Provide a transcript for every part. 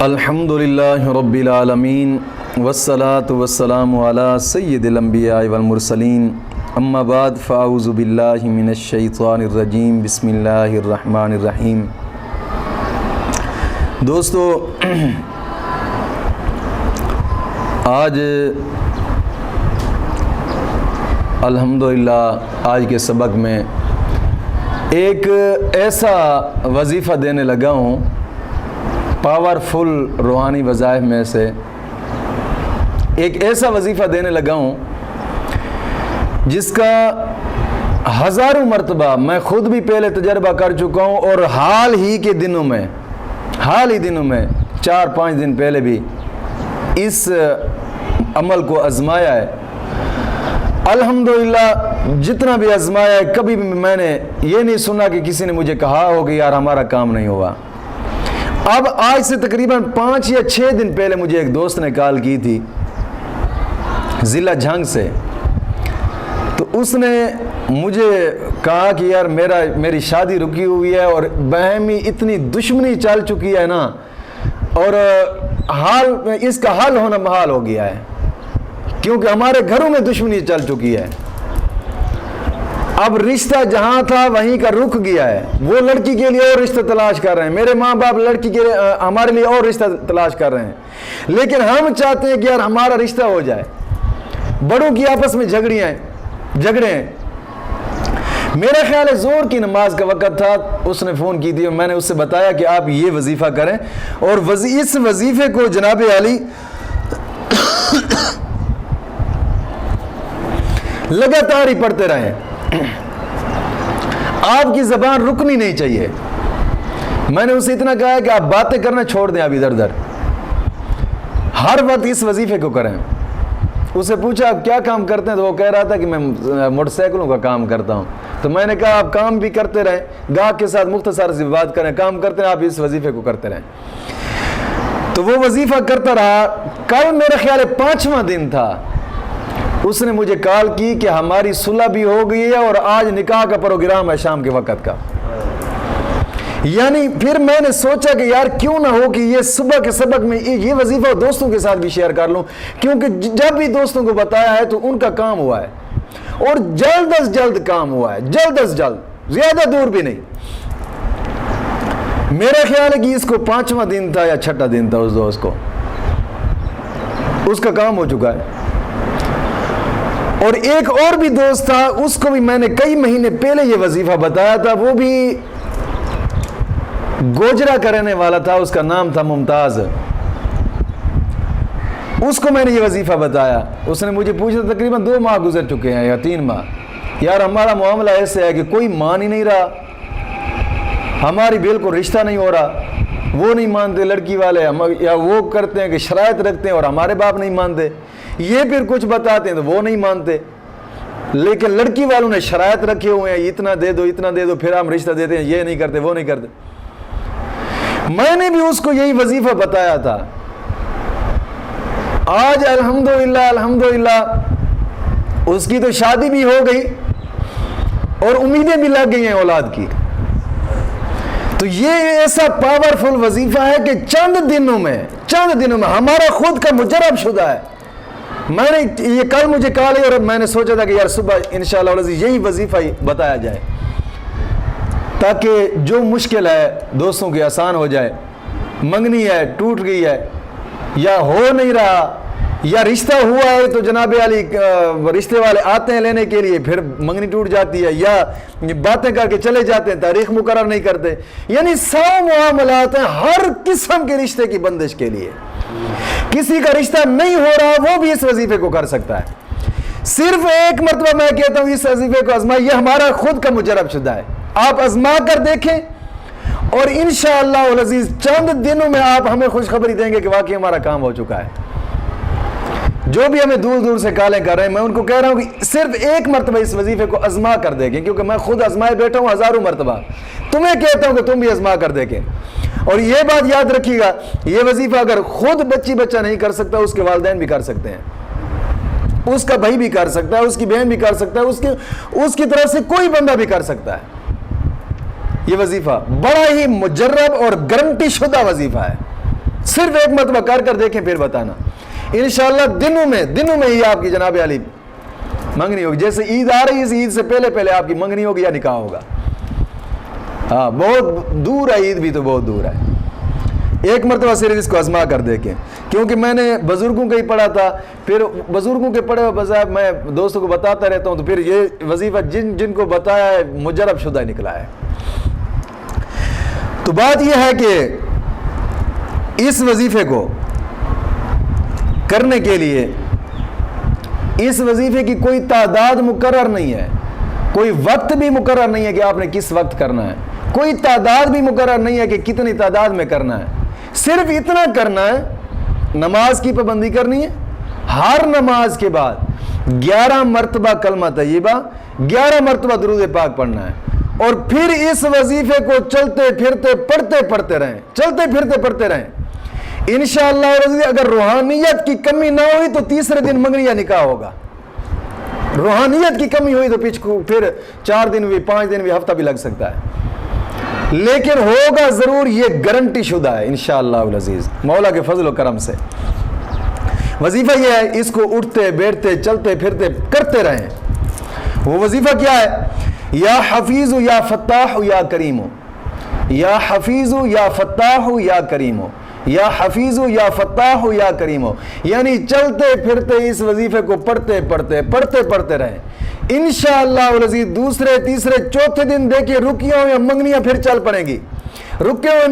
الحمدللہ رب العالمین والصلاة والسلام علی سید الانبیاء والمرسلین اما بعد فاعوذ باللہ من الشیطان الرجیم بسم اللہ الرحمن الرحیم۔ دوستو، آج الحمدللہ آج کے سبق میں ایک ایسا وظیفہ دینے لگا ہوں، پاورفل روحانی وظائف میں سے ایک ایسا وظیفہ دینے لگا ہوں جس کا ہزاروں مرتبہ میں خود بھی پہلے تجربہ کر چکا ہوں، اور حال ہی دنوں میں 4-5 دن پہلے بھی اس عمل کو آزمایا ہے۔ الحمدللہ جتنا بھی آزمایا ہے، کبھی بھی میں نے یہ نہیں سنا کہ کسی نے مجھے کہا ہو کہ یار ہمارا کام نہیں ہوا۔ اب آج سے تقریباً 5 یا 6 دن پہلے مجھے ایک دوست نے کال کی تھی ضلع جھنگ سے، تو اس نے مجھے کہا کہ یار میری شادی رکی ہوئی ہے اور باہمی اتنی دشمنی چل چکی ہے نا، اور اس کا حل ہونا محال ہو گیا ہے، کیونکہ ہمارے گھروں میں دشمنی چل چکی ہے۔ اب رشتہ جہاں تھا وہیں کا رک گیا ہے، وہ لڑکی کے لیے اور رشتہ تلاش کر رہے ہیں، میرے ماں باپ لڑکی کے لیے ہمارے لیے اور رشتہ تلاش کر رہے ہیں، لیکن ہم چاہتے ہیں کہ یار ہمارا رشتہ ہو جائے۔ بڑوں کی آپس میں جھگڑے ہیں۔ میرا خیال ہے زور کی نماز کا وقت تھا، اس نے فون کی تھی اور میں نے اس سے بتایا کہ آپ یہ وظیفہ کریں، اور اس وظیفے کو جناب عالی لگاتار ہی پڑھتے رہیں، آپ کی زبان رکنی نہیں چاہیے۔ میں نے اسے اتنا کہا ہے کہ آپ باتیں کرنا چھوڑ دیں، اب ادھر ادھر ہر وقت اس وظیفے کو کریں۔ اسے پوچھا آپ کیا کام کرتے ہیں، تو وہ کہہ رہا تھا کہ میں موٹر سائیکلوں کا کام کرتا ہوں۔ تو میں نے کہا آپ کام بھی کرتے رہیں، گاہک کے ساتھ مختصر سی بات کریں، کام کرتے ہیں، آپ اس وظیفے کو کرتے رہیں۔ تو وہ وظیفہ کرتا رہا۔ کل میرا خیال ہے 5واں دن تھا، اس نے مجھے کال کی کہ ہماری صلح بھی ہو گئی ہے اور آج نکاح کا پروگرام ہے شام کے وقت کا۔ یعنی پھر میں نے سوچا کہ یار کیوں نہ ہو کہ یہ صبح کے سبق میں یہ وظیفہ دوستوں کے ساتھ بھی شیئر کر لوں، کیونکہ جب بھی دوستوں کو بتایا ہے تو ان کا کام ہوا ہے، اور جلد از جلد کام ہوا ہے، جلد از جلد، زیادہ دور بھی نہیں۔ میرا خیال ہے کہ اس کو 5واں دن تھا یا 6واں دن تھا، اس دوست کو اس کا کام ہو چکا ہے۔ اور ایک اور بھی دوست تھا، اس کو بھی میں نے کئی مہینے پہلے یہ وظیفہ بتایا تھا، وہ بھی گوجرا کا رہنے والا تھا، اس کا نام تھا ممتاز۔ اس کو میں نے یہ وظیفہ بتایا، اس نے مجھے پوچھا تقریباً 2 ماہ گزر چکے ہیں یا 3 ماہ، یار ہمارا معاملہ ایسے ہے کہ کوئی مان ہی نہیں رہا، ہماری بالکل رشتہ نہیں ہو رہا، وہ نہیں مانتے لڑکی والے، یا وہ کرتے ہیں کہ شرائط رکھتے ہیں اور ہمارے باپ نہیں مانتے، یہ پھر کچھ بتاتے ہیں تو وہ نہیں مانتے، لیکن لڑکی والوں نے شرائط رکھے ہوئے ہیں، اتنا دے دو پھر ہم رشتہ دیتے ہیں، یہ نہیں کرتے وہ نہیں کرتے۔ میں نے بھی اس کو یہی وظیفہ بتایا تھا۔ آج الحمدللہ اس کی تو شادی بھی ہو گئی اور امیدیں بھی لگ گئی ہیں اولاد کی۔ تو یہ ایسا پاورفل وظیفہ ہے کہ چند دنوں میں ہمارا خود کا مجرب شدہ ہے۔ میں نے یہ کل مجھے کال ہے اور میں نے سوچا تھا کہ یار صبح انشاءاللہ یہی وظیفہ بتایا جائے، تاکہ جو مشکل ہے دوستوں کی آسان ہو جائے۔ منگنی ہے ٹوٹ گئی ہے، یا ہو نہیں رہا، یا رشتہ ہوا ہے تو جناب علی رشتے والے آتے ہیں لینے کے لیے، پھر منگنی ٹوٹ جاتی ہے، یا باتیں کر کے چلے جاتے ہیں، تاریخ مقرر نہیں کرتے، یعنی 100 معاملات ہیں ہر قسم کے رشتے کی بندش کے لیے۔ کسی کا رشتہ نہیں ہو رہا وہ بھی اس وظیفے کو کر سکتا ہے۔ صرف ایک مرتبہ میں کہتا ہوں اس وظیفے کو آزمائیں، یہ ہمارا خود کا مجرب شدہ ہے، آپ آزما کر دیکھیں، اور انشاءاللہ العزیز چند دنوں میں آپ ہمیں خوشخبری دیں گے کہ واقعی ہمارا کام ہو چکا ہے۔ جو بھی ہمیں دور دور سے کالیں کر رہے ہیں، میں ان کو کہہ رہا ہوں کہ صرف ایک مرتبہ اس وظیفے کو آزما کر دیکھیں، کیونکہ میں خود آزمائے بیٹھا ہوں ہزاروں مرتبہ، تمہیں کہتا ہوں کہ تم بھی آزما کر دیکھیں۔ اور یہ بات یاد رکھیے گا، یہ وظیفہ اگر خود بچہ نہیں کر سکتا، اس کے والدین بھی کر سکتے ہیں، اس کا بھائی بھی کر سکتا ہے، اس کی بہن بھی کر سکتا ہے، اس کی طرف سے کوئی بندہ بھی کر سکتا ہے۔ یہ وظیفہ بڑا ہی مجرب اور گارنٹی شدہ وظیفہ ہے، صرف ایک مرتبہ کر دیکھیں پھر بتانا، انشاءاللہ دنوں میں ہی آپ کی جناب علی منگنی ہوگی. جیسے عید آ رہی ہے، اس عید سے پہلے آپ کی منگنی ہوگی یا نکاح ہوگا. ہاں بہت دور ہے، عید بھی تو بہت دور ہے. ایک مرتبہ صرف اس کو آزما کر دیکھیں، کیونکہ میں نے بزرگوں کا ہی پڑھا تھا، پھر بزرگوں کے پڑھے بجائے میں دوستوں کو بتاتا رہتا ہوں، تو پھر یہ وظیفہ جن کو بتایا ہے مجرب شدہ نکلا ہے. تو بات یہ ہے کہ اس وظیفے کو کرنے کے لیے اس وظیفے کی کوئی تعداد مقرر نہیں ہے، کوئی وقت بھی مقرر نہیں ہے کہ آپ نے کس وقت کرنا ہے، کوئی تعداد بھی مقرر نہیں ہے کہ کتنی تعداد میں کرنا ہے. صرف اتنا کرنا ہے، نماز کی پابندی کرنی ہے، ہر نماز کے بعد 11 مرتبہ کلمہ طیبہ، 11 مرتبہ درود پاک پڑھنا ہے، اور پھر اس وظیفے کو چلتے پھرتے پڑھتے رہیں. انشاءاللہ اگر روحانیت کی کمی نہ ہوئی تو تیسرے دن منگنی یا نکاح ہوگا. روحانیت کی کمی ہوئی تو پھر 4 دن بھی، 5 دن بھی، ہفتہ بھی لگ سکتا ہے، لیکن ہوگا ضرور، یہ گارنٹی شدہ ہے انشاءاللہ العزیز مولا کے فضل و کرم سے. وظیفہ یہ ہے، اس کو اٹھتے بیٹھتے چلتے پھرتے کرتے رہیں. وہ وظیفہ کیا ہے؟ یا حفیظ یا فتاح یا کریم، یا حفیظ یا فتاح یا کریم، یا حفیظ یا فتاح یا کریم. یعنی چلتے پھرتے اس وظیفے کو پڑھتے رہیں. انشاءاللہ العزیز دوسرے تیسرے چوتھے دن دیکھیں رکیاں یا منگنیاں پھر چل پڑیں گی، رکے ہوئے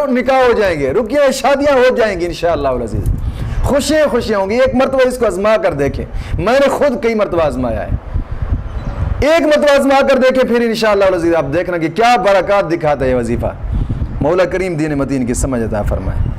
نکاح ہو جائیں گے، رکے ہوئے شادیاں ہو جائیں گی انشاءاللہ العزیز. خوشیاں ہوں گی. ایک مرتبہ اس کو آزما کر دیکھیں، میں نے خود کئی مرتبہ آزمایا ہے. ایک مرتبہ آزما کر دیکھیں، پھر انشاءاللہ العزیز آپ دیکھنا کہ کیا برکات دکھاتا ہے یہ وظیفہ. مولا کریم دین متین کی سمجھ عطا فرمائے.